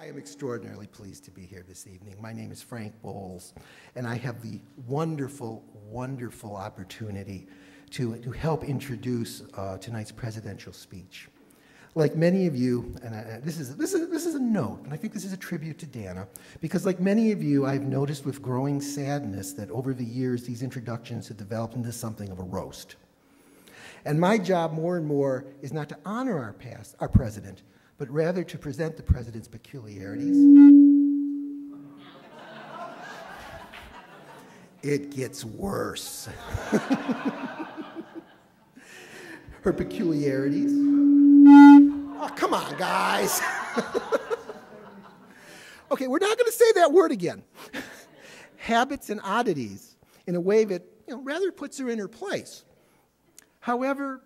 I am extraordinarily pleased to be here this evening. My name is Frank Bowles, and I have the wonderful, wonderful opportunity to help introduce tonight's presidential speech. Like many of you, and this is a note, and I think this is a tribute to Danna, because like many of you, I've noticed with growing sadness that over the years, these introductions have developed into something of a roast. And my job more and more is not to honor our president, but rather to present the president's peculiarities. It gets worse. Her peculiarities. Oh, come on, guys. Okay, we're not going to say that word again. Habits and oddities, in a way that rather puts her in her place. However,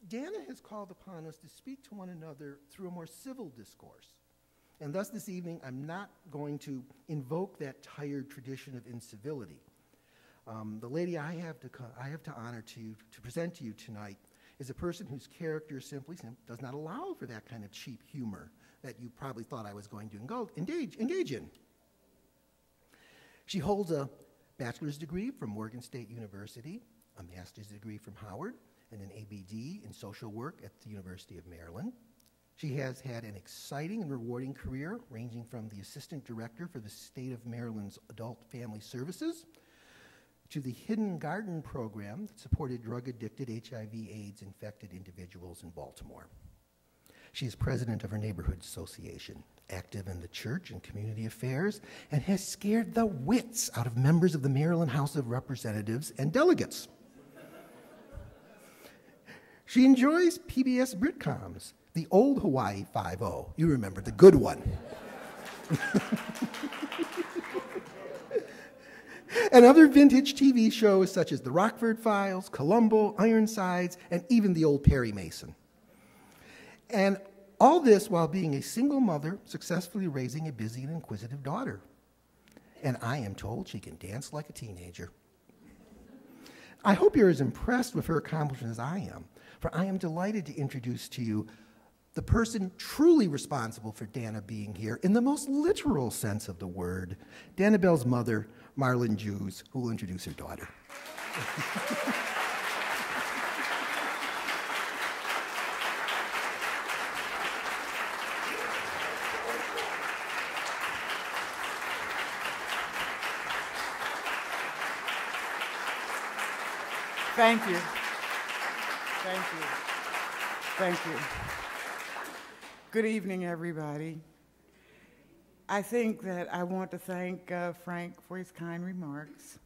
Danna has called upon us to speak to one another through a more civil discourse. And thus this evening, I'm not going to invoke that tired tradition of incivility. The lady I have to honor to present to you tonight is a person whose character simply does not allow for that kind of cheap humor that you probably thought I was going to engage in. She holds a bachelor's degree from Morgan State University, a master's degree from Howard, and an ABD in social work at the University of Maryland. She has had an exciting and rewarding career, ranging from the assistant director for the state of Maryland's Adult Family Services to the Hidden Garden program that supported drug-addicted HIV/AIDS infected individuals in Baltimore. She is president of her neighborhood association, active in the church and community affairs, and has scared the wits out of members of the Maryland House of Representatives and delegates. She enjoys PBS Britcoms, the old Hawaii 5-0. You remember, the good one. And other vintage TV shows such as The Rockford Files, Columbo, Ironsides, and even the old Perry Mason. And all this while being a single mother successfully raising a busy and inquisitive daughter. And I am told she can dance like a teenager. I hope you're as impressed with her accomplishments as I am, for I am delighted to introduce to you the person truly responsible for Danna being here in the most literal sense of the word, Danna Bell's mother, Marlon Jews, who will introduce her daughter. Thank you. Thank you. Thank you. Good evening, everybody. I think that I want to thank Frank for his kind remarks.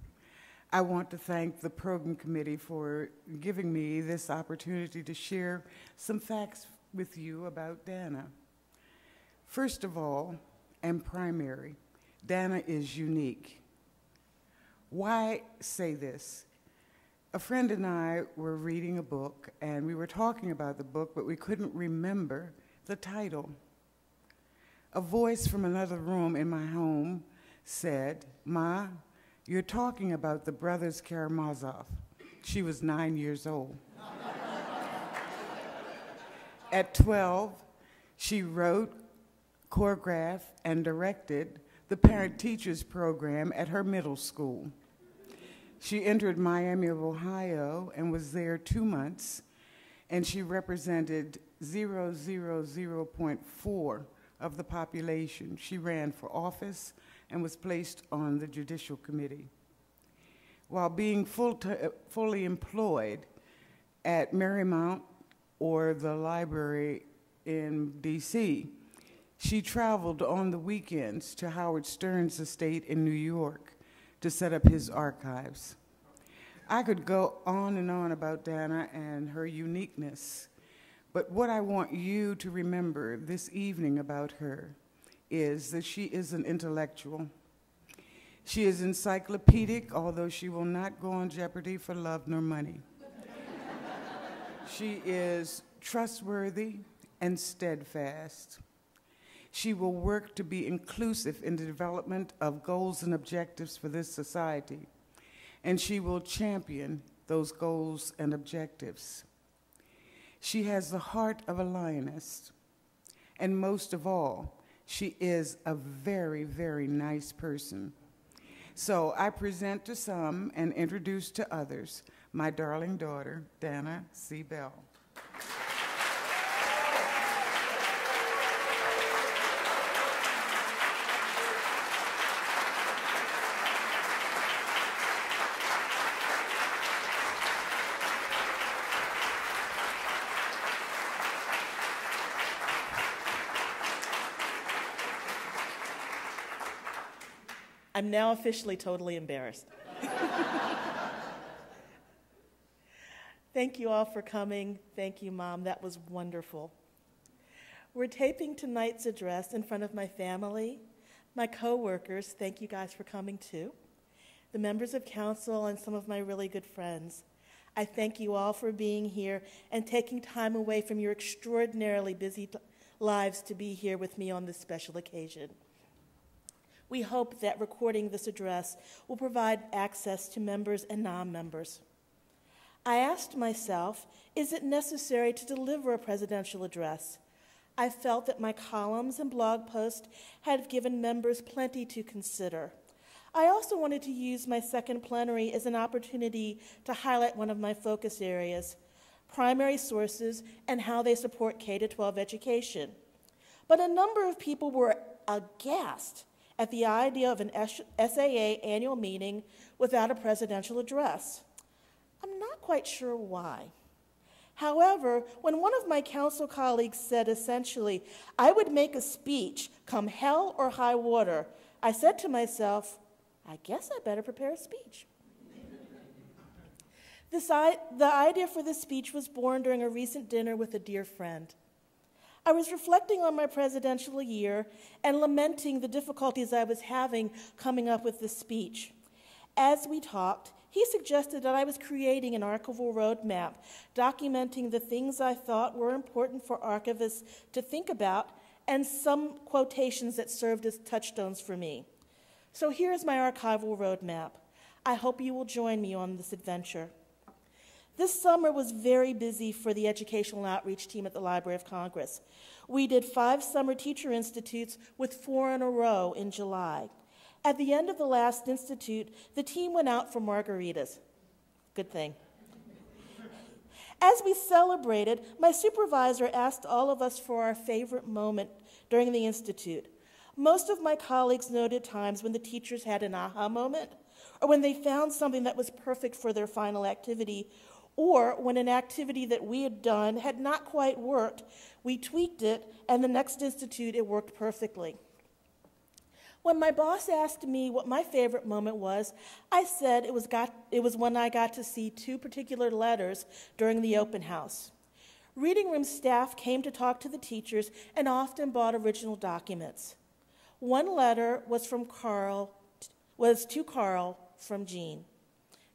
I want to thank the program committee for giving me this opportunity to share some facts with you about Danna. First of all, and primary, Danna is unique. Why say this? A friend and I were reading a book, and we were talking about the book, but we couldn't remember the title. A voice from another room in my home said, "Ma, you're talking about the brothers Karamazov." She was 9 years old. At 12, she wrote, choreographed, and directed the parent-teachers program at her middle school. She entered Miami of Ohio and was there 2 months, and she represented 0.4 of the population. She ran for office and was placed on the Judicial Committee. While being fully employed at Marymount or the library in DC, she traveled on the weekends to Howard Stern's estate in New York to set up his archives. I could go on and on about Danna and her uniqueness, but what I want you to remember this evening about her is that she is an intellectual. She is encyclopedic, although she will not go on Jeopardy for love nor money. She is trustworthy and steadfast. She will work to be inclusive in the development of goals and objectives for this society, and she will champion those goals and objectives. She has the heart of a lioness, and most of all, She is a very, very nice person. So I present to some and introduce to others my darling daughter, Danna C. Bell. I'm now officially totally embarrassed. Thank you all for coming. Thank you, Mom. That was wonderful. We're taping tonight's address in front of my family, my coworkers. Thank you guys for coming too. The members of council and some of my really good friends. I thank you all for being here and taking time away from your extraordinarily busy lives to be here with me on this special occasion. We hope that recording this address will provide access to members and non-members. I asked myself, is it necessary to deliver a presidential address? I felt that my columns and blog posts had given members plenty to consider. I also wanted to use my second plenary as an opportunity to highlight one of my focus areas, primary sources and how they support K-12 education. But a number of people were aghast at the idea of an SAA annual meeting without a presidential address. I'm not quite sure why. However, when one of my council colleagues said essentially, I would make a speech come hell or high water, I said to myself, I guess I better prepare a speech. The idea for this speech was born during a recent dinner with a dear friend. I was reflecting on my presidential year and lamenting the difficulties I was having coming up with this speech. As we talked, he suggested that I was creating an archival roadmap, documenting the things I thought were important for archivists to think about, and some quotations that served as touchstones for me. So here's my archival roadmap. I hope you will join me on this adventure. This summer was very busy for the educational outreach team at the Library of Congress. We did 5 summer teacher institutes with 4 in a row in July. At the end of the last institute, the team went out for margaritas. Good thing. As we celebrated, my supervisor asked all of us for our favorite moment during the institute. Most of my colleagues noted times when the teachers had an aha moment, or when they found something that was perfect for their final activity, or when an activity that we had done had not quite worked, we tweaked it, and the next institute it worked perfectly. When my boss asked me what my favorite moment was, I said it was when I got to see 2 particular letters during the open house. Reading room staff came to talk to the teachers and often bought original documents. One letter was to Carl from Jean.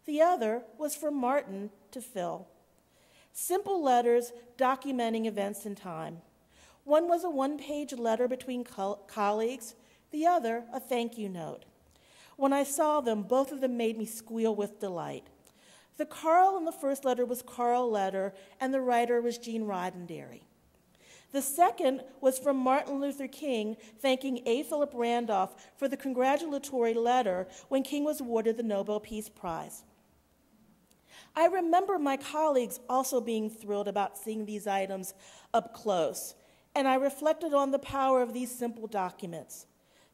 The other was from Martin to Phil. Simple letters documenting events in time. One was a 1-page letter between colleagues, the other a thank you note. When I saw them, both of them made me squeal with delight. The Carl in the first letter was Carl Letter, and the writer was Jean Roddenberry. The second was from Martin Luther King, thanking A. Philip Randolph for the congratulatory letter when King was awarded the Nobel Peace Prize. I remember my colleagues also being thrilled about seeing these items up close, and I reflected on the power of these simple documents.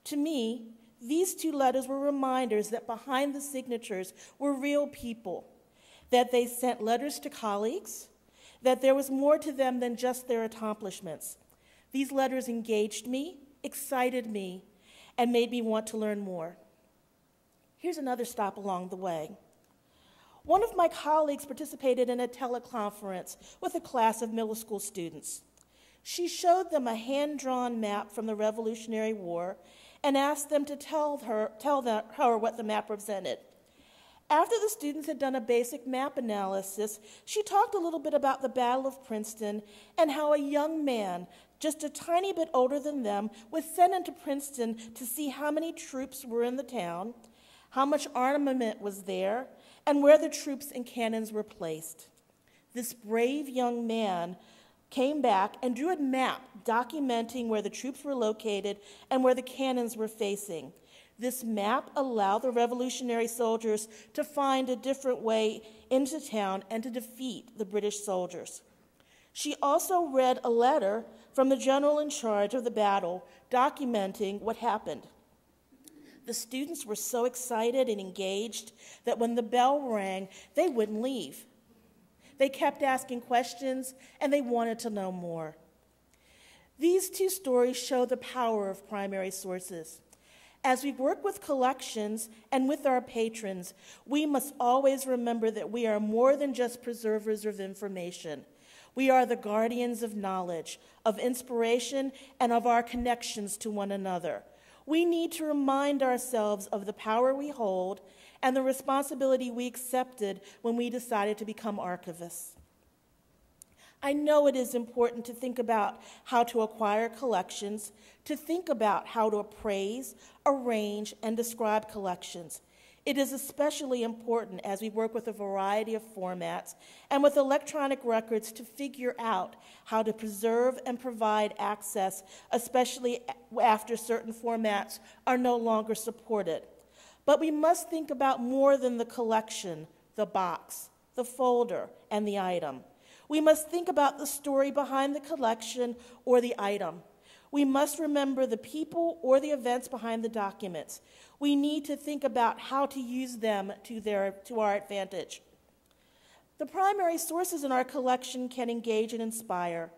To me, these 2 letters were reminders that behind the signatures were real people, that they sent letters to colleagues, that there was more to them than just their accomplishments. These letters engaged me, excited me, and made me want to learn more. Here's another stop along the way. One of my colleagues participated in a teleconference with a class of middle school students. She showed them a hand-drawn map from the Revolutionary War and asked them to tell her what the map represented. After the students had done a basic map analysis, she talked a little bit about the Battle of Princeton and how a young man, just a tiny bit older than them, was sent into Princeton to see how many troops were in the town, how much armament was there, and where the troops and cannons were placed. This brave young man came back and drew a map documenting where the troops were located and where the cannons were facing. This map allowed the revolutionary soldiers to find a different way into town and to defeat the British soldiers. She also read a letter from the general in charge of the battle documenting what happened. The students were so excited and engaged that when the bell rang, they wouldn't leave. They kept asking questions, and they wanted to know more. These two stories show the power of primary sources. As we work with collections and with our patrons, we must always remember that we are more than just preservers of information. We are the guardians of knowledge, of inspiration, and of our connections to one another. We need to remind ourselves of the power we hold and the responsibility we accepted when we decided to become archivists. I know it is important to think about how to acquire collections, to think about how to appraise, arrange, and describe collections. It is especially important as we work with a variety of formats and with electronic records to figure out how to preserve and provide access, especially after certain formats are no longer supported. But we must think about more than the collection, the box, the folder, and the item. We must think about the story behind the collection or the item. We must remember the people or the events behind the documents. We need to think about how to use them to our advantage. The primary sources in our collection can engage and inspire.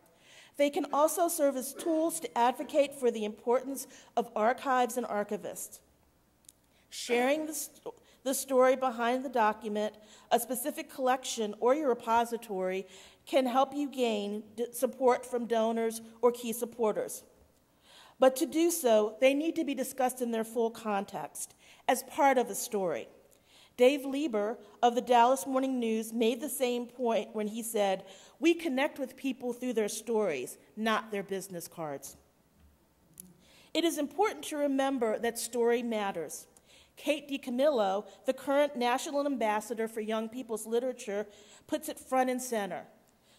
They can also serve as tools to advocate for the importance of archives and archivists. Sharing the story behind the document, a specific collection, or your repository can help you gain support from donors or key supporters. But to do so, they need to be discussed in their full context, as part of a story. Dave Lieber of the Dallas Morning News made the same point when he said, "We connect with people through their stories, not their business cards." It is important to remember that story matters. Kate DiCamillo, the current National Ambassador for Young People's Literature, puts it front and center.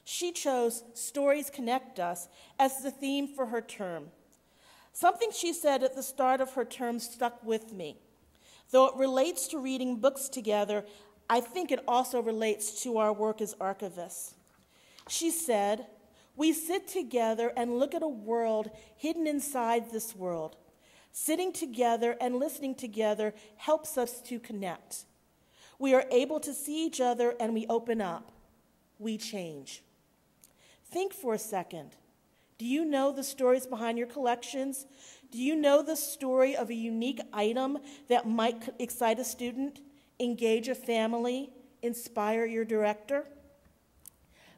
She chose "Stories Connect Us" as the theme for her term. Something she said at the start of her term stuck with me. Though it relates to reading books together, I think it also relates to our work as archivists. She said, "We sit together and look at a world hidden inside this world. Sitting together and listening together helps us to connect. We are able to see each other and we open up. We change." Think for a second. Do you know the stories behind your collections? Do you know the story of a unique item that might excite a student, engage a family, inspire your director?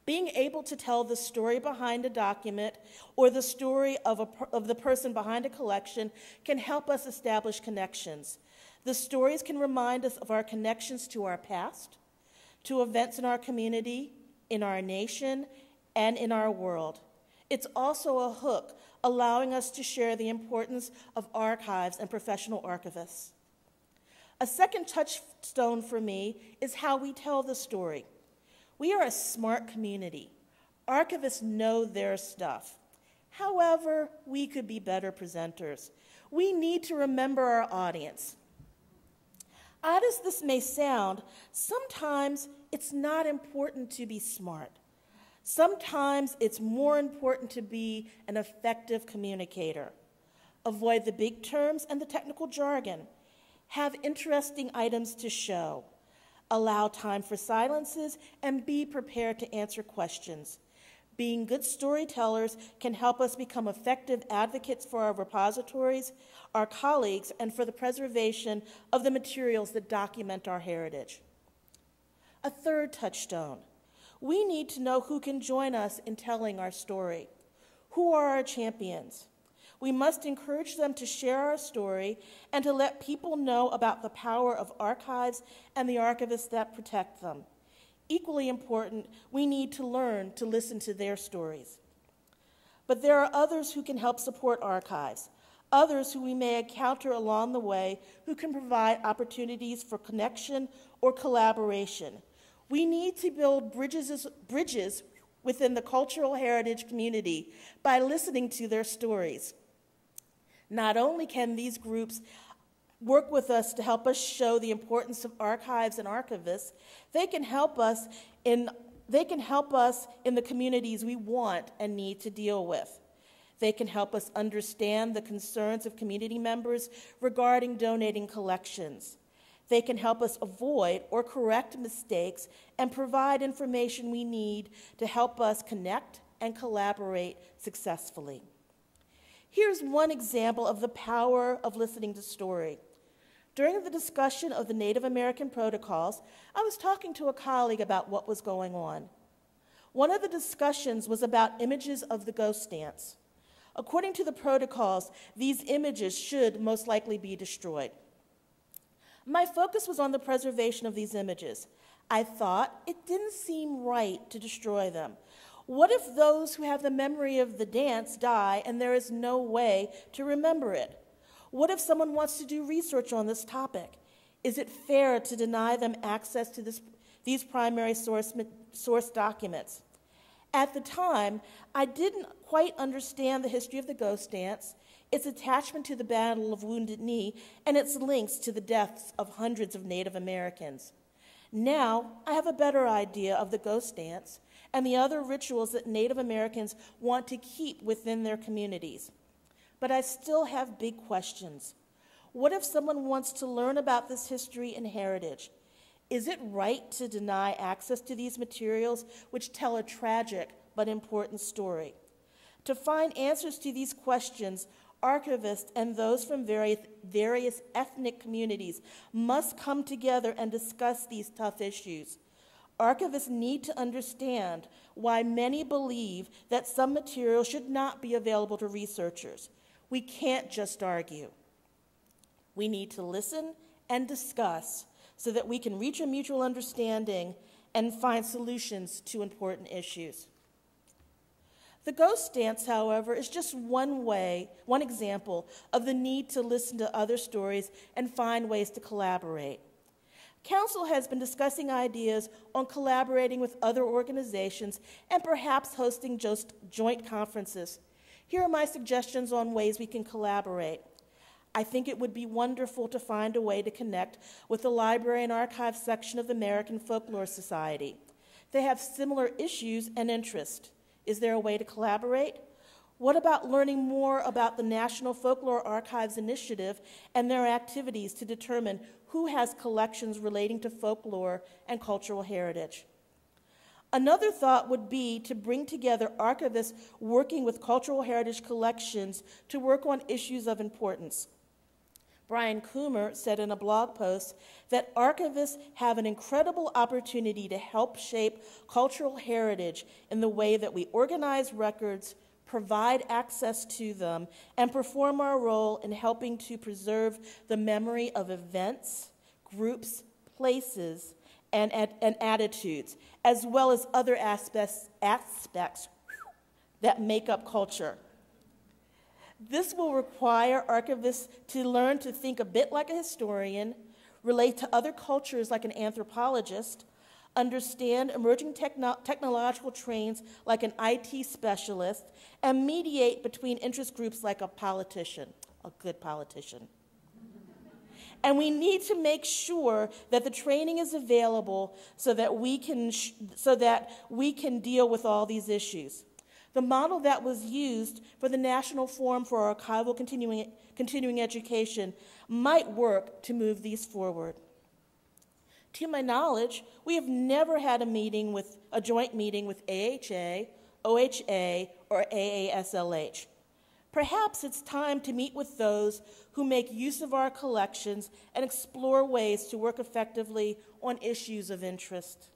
Being able to tell the story behind a document or the story of the person behind a collection can help us establish connections. The stories can remind us of our connections to our past, to events in our community, in our nation, and in our world. It's also a hook, allowing us to share the importance of archives and professional archivists. A second touchstone for me is how we tell the story. We are a smart community. Archivists know their stuff. However, we could be better presenters. We need to remember our audience. Odd as this may sound, sometimes it's not important to be smart. Sometimes it's more important to be an effective communicator. Avoid the big terms and the technical jargon. Have interesting items to show. Allow time for silences and be prepared to answer questions. Being good storytellers can help us become effective advocates for our repositories, our colleagues, and for the preservation of the materials that document our heritage. A third touchstone. We need to know who can join us in telling our story. Who are our champions? We must encourage them to share our story and to let people know about the power of archives and the archivists that protect them. Equally important, we need to learn to listen to their stories. But there are others who can help support archives, others who we may encounter along the way who can provide opportunities for connection or collaboration. We need to build bridges within the cultural heritage community by listening to their stories. Not only can these groups work with us to help us show the importance of archives and archivists, they can help us in the communities we want and need to deal with. They can help us understand the concerns of community members regarding donating collections. They can help us avoid or correct mistakes and provide information we need to help us connect and collaborate successfully. Here's one example of the power of listening to story. During the discussion of the Native American protocols, I was talking to a colleague about what was going on. One of the discussions was about images of the ghost dance. According to the protocols, these images should most likely be destroyed. My focus was on the preservation of these images. I thought it didn't seem right to destroy them. What if those who have the memory of the dance die and there is no way to remember it? What if someone wants to do research on this topic? Is it fair to deny them access to these primary source documents? At the time, I didn't quite understand the history of the ghost dance, its attachment to the Battle of Wounded Knee, and its links to the deaths of hundreds of Native Americans. Now, I have a better idea of the ghost dance and the other rituals that Native Americans want to keep within their communities. But I still have big questions. What if someone wants to learn about this history and heritage? Is it right to deny access to these materials which tell a tragic but important story? To find answers to these questions, archivists and those from various ethnic communities must come together and discuss these tough issues. Archivists need to understand why many believe that some material should not be available to researchers. We can't just argue. We need to listen and discuss so that we can reach a mutual understanding and find solutions to important issues. The ghost dance, however, is just one example of the need to listen to other stories and find ways to collaborate. Council has been discussing ideas on collaborating with other organizations and perhaps hosting joint conferences. Here are my suggestions on ways we can collaborate. I think it would be wonderful to find a way to connect with the Library and Archives section of the American Folklore Society. They have similar issues and interests. Is there a way to collaborate? What about learning more about the National Folklore Archives Initiative and their activities to determine who has collections relating to folklore and cultural heritage? Another thought would be to bring together archivists working with cultural heritage collections to work on issues of importance. Brian Coomer said in a blog post that archivists have an incredible opportunity to help shape cultural heritage in the way that we organize records, provide access to them, and perform our role in helping to preserve the memory of events, groups, places, and attitudes, as well as other aspects that make up culture. This will require archivists to learn to think a bit like a historian, relate to other cultures like an anthropologist, understand emerging technological trends like an IT specialist, and mediate between interest groups like a politician, a good politician. And we need to make sure that the training is available so that we can deal with all these issues. The model that was used for the National Forum for Archival Continuing Education might work to move these forward. To my knowledge, we have never had a joint meeting with AHA, OHA, or AASLH. Perhaps it's time to meet with those who make use of our collections and explore ways to work effectively on issues of interest.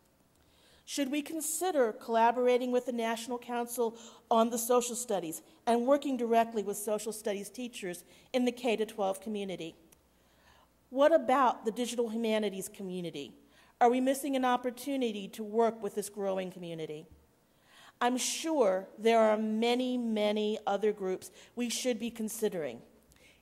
Should we consider collaborating with the National Council on the Social Studies and working directly with social studies teachers in the K-12 community? What about the digital humanities community? Are we missing an opportunity to work with this growing community? I'm sure there are many, many other groups we should be considering.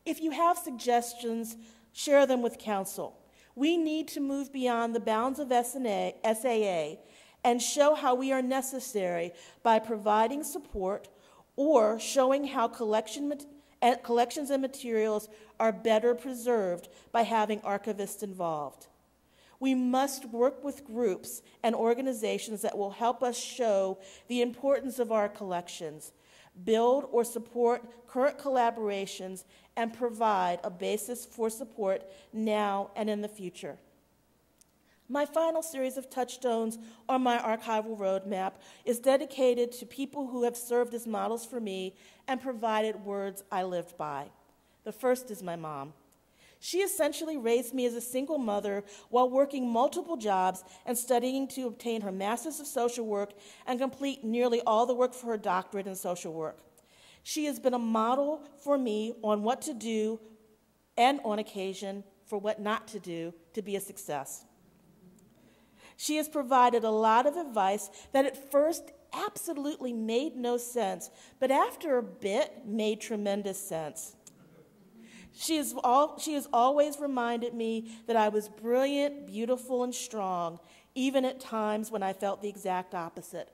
If you have suggestions, share them with Council. We need to move beyond the bounds of SAA and show how we are necessary by providing support or showing how collections and materials are better preserved by having archivists involved. We must work with groups and organizations that will help us show the importance of our collections, build or support current collaborations, and provide a basis for support now and in the future. My final series of touchstones on my archival roadmap is dedicated to people who have served as models for me and provided words I lived by. The first is my mom. She essentially raised me as a single mother while working multiple jobs and studying to obtain her master's of social work and complete nearly all the work for her doctorate in social work. She has been a model for me on what to do and, on occasion, for what not to do to be a success. She has provided a lot of advice that at first absolutely made no sense, but after a bit made tremendous sense. She has always reminded me that I was brilliant, beautiful, and strong, even at times when I felt the exact opposite.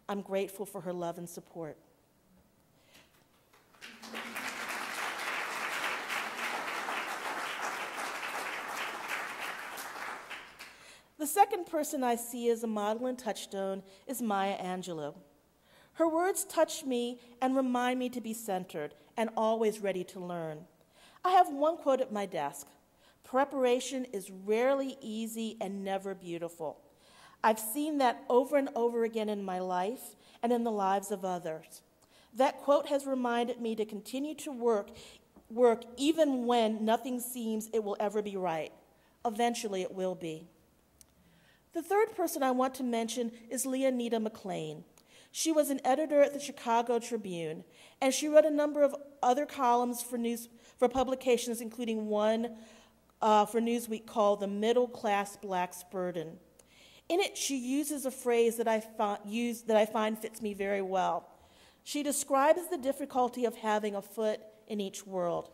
I'm grateful for her love and support. The second person I see as a model and touchstone is Maya Angelou. Her words touch me and remind me to be centered and always ready to learn. I have one quote at my desk: "Preparation is rarely easy and never beautiful." I've seen that over and over again in my life and in the lives of others. That quote has reminded me to continue to work even when nothing seems it will ever be right. Eventually it will be. The third person I want to mention is Leonida McLean. She was an editor at the Chicago Tribune, and she wrote a number of other columns for publications, including one for Newsweek called "The Middle Class Black's Burden." In it, she uses a phrase that I find fits me very well. She describes the difficulty of having a foot in each world.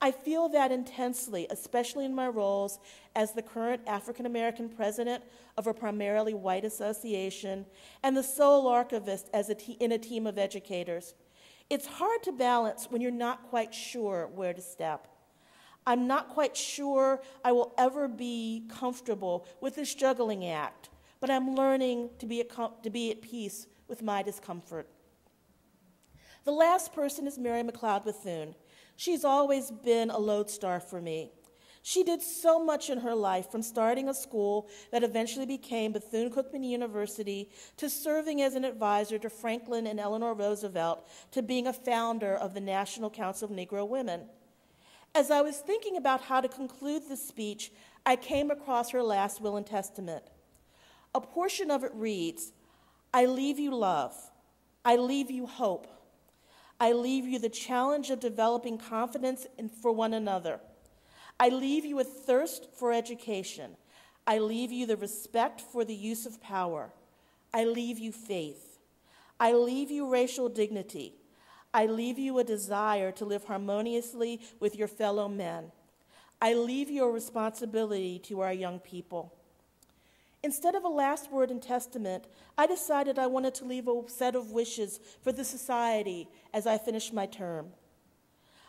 I feel that intensely, especially in my roles as the current African-American president of a primarily white association and the sole archivist in a team of educators. It's hard to balance when you're not quite sure where to step. I'm not quite sure I will ever be comfortable with this juggling act, but I'm learning to be at peace with my discomfort. The last person is Mary McLeod Bethune. She's always been a lodestar for me. She did so much in her life, from starting a school that eventually became Bethune-Cookman University, to serving as an advisor to Franklin and Eleanor Roosevelt, to being a founder of the National Council of Negro Women. As I was thinking about how to conclude this speech, I came across her last will and testament. A portion of it reads, "I leave you love. I leave you hope. I leave you the challenge of developing confidence for one another. I leave you a thirst for education. I leave you the respect for the use of power. I leave you faith. I leave you racial dignity. I leave you a desire to live harmoniously with your fellow men. I leave you a responsibility to our young people." Instead of a last word and testament, I decided I wanted to leave a set of wishes for the society as I finished my term.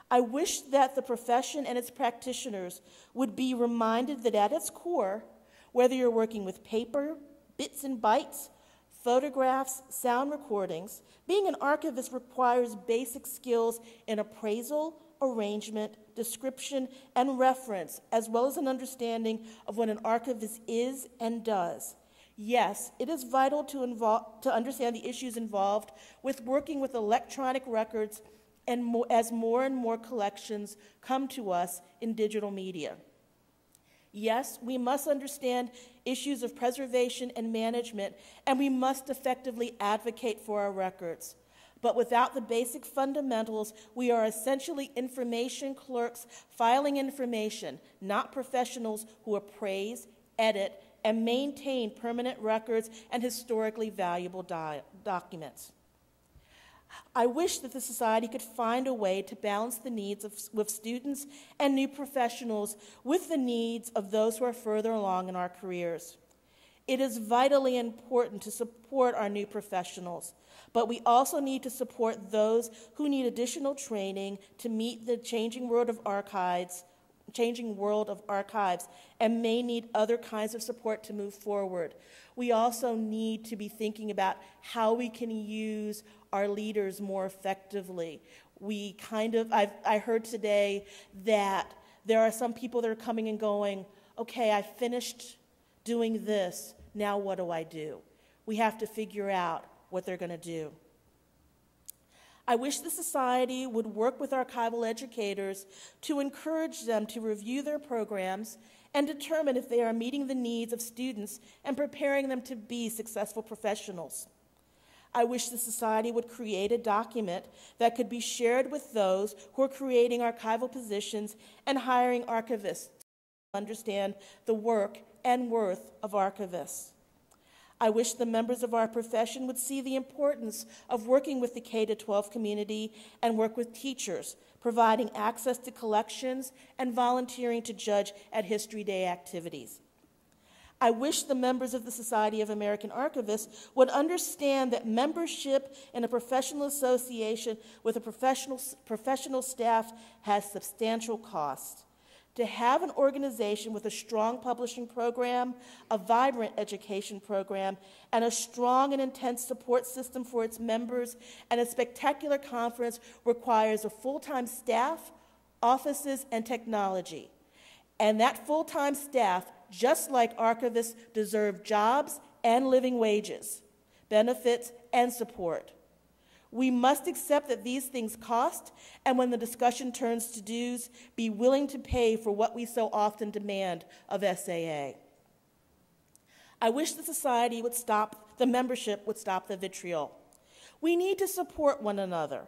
I wish that the profession and its practitioners would be reminded that at its core, whether you're working with paper, bits and bytes, photographs, sound recordings, being an archivist requires basic skills in appraisal, arrangement, description, and reference, as well as an understanding of what an archivist is and does. Yes, it is vital to understand the issues involved with working with electronic records as more and more collections come to us in digital media. Yes, we must understand issues of preservation and management, and we must effectively advocate for our records. But without the basic fundamentals, we are essentially information clerks filing information, not professionals who appraise, edit, and maintain permanent records and historically valuable documents. I wish that the society could find a way to balance the needs with students and new professionals with the needs of those who are further along in our careers. It is vitally important to support our new professionals, but we also need to support those who need additional training to meet the changing world of archives and may need other kinds of support to move forward. We also need to be thinking about how we can use our leaders more effectively. I heard today that there are some people that are coming and going, okay, I finished doing this, now what do I do? We have to figure out what they're going to do. I wish the Society would work with archival educators to encourage them to review their programs and determine if they are meeting the needs of students and preparing them to be successful professionals. I wish the Society would create a document that could be shared with those who are creating archival positions and hiring archivists to understand the work and worth of archivists. I wish the members of our profession would see the importance of working with the K-12 community and work with teachers, providing access to collections and volunteering to judge at History Day activities. I wish the members of the Society of American Archivists would understand that membership in a professional association with a professional staff has substantial costs. To have an organization with a strong publishing program, a vibrant education program, and a strong and intense support system for its members, and a spectacular conference requires a full-time staff, offices, and technology. And that full-time staff, just like archivists, deserve jobs and living wages, benefits, and support. We must accept that these things cost, and when the discussion turns to dues, be willing to pay for what we so often demand of SAA. I wish the membership would stop the vitriol. We need to support one another.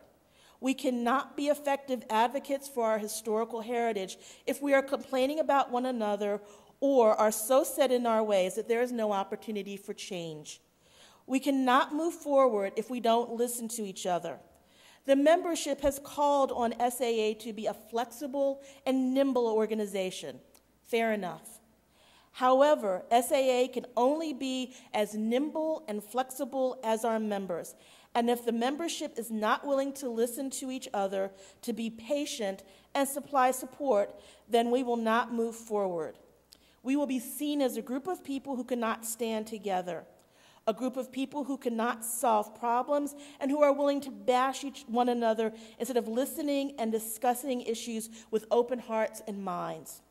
We cannot be effective advocates for our historical heritage if we are complaining about one another or are so set in our ways that there is no opportunity for change. We cannot move forward if we don't listen to each other. The membership has called on SAA to be a flexible and nimble organization. Fair enough. However, SAA can only be as nimble and flexible as our members. And if the membership is not willing to listen to each other, to be patient, and supply support, then we will not move forward. We will be seen as a group of people who cannot stand together, a group of people who cannot solve problems and who are willing to bash one another instead of listening and discussing issues with open hearts and minds.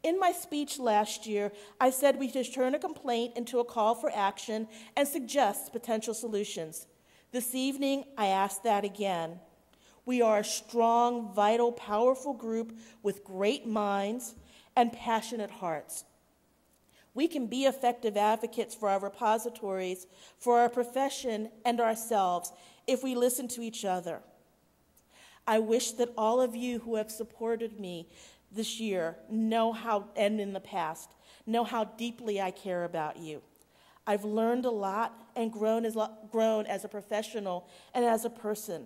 In my speech last year, I said we should turn a complaint into a call for action and suggest potential solutions. This evening, I ask that again. We are a strong, vital, powerful group with great minds and passionate hearts. We can be effective advocates for our repositories, for our profession, and ourselves if we listen to each other. I wish that all of you who have supported me this year and in the past, know how deeply I care about you. I've learned a lot and grown as a professional and as a person.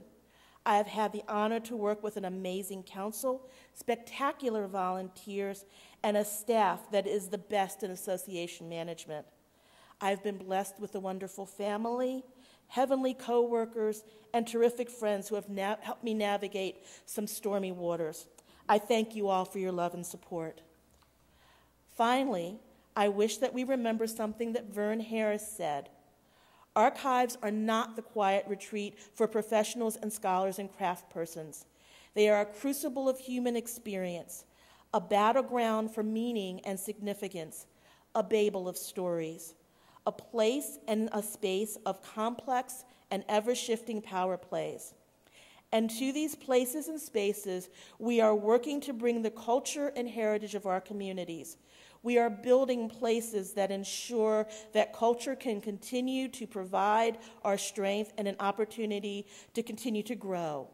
I have had the honor to work with an amazing council, spectacular volunteers, and a staff that is the best in association management. I've been blessed with a wonderful family, heavenly coworkers, and terrific friends who have helped me navigate some stormy waters. I thank you all for your love and support. Finally, I wish that we remember something that Vern Harris said. Archives are not the quiet retreat for professionals and scholars and craft persons. They are a crucible of human experience, a battleground for meaning and significance, a Babel of stories, a place and a space of complex and ever-shifting power plays. And to these places and spaces, we are working to bring the culture and heritage of our communities. We are building places that ensure that culture can continue to provide our strength and an opportunity to continue to grow.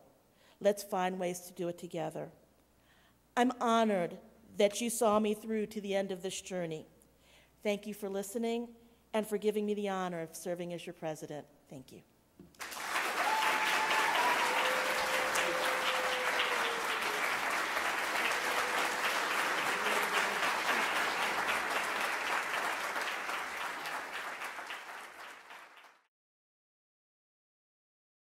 Let's find ways to do it together. I'm honored that you saw me through to the end of this journey. Thank you for listening and for giving me the honor of serving as your president. Thank you.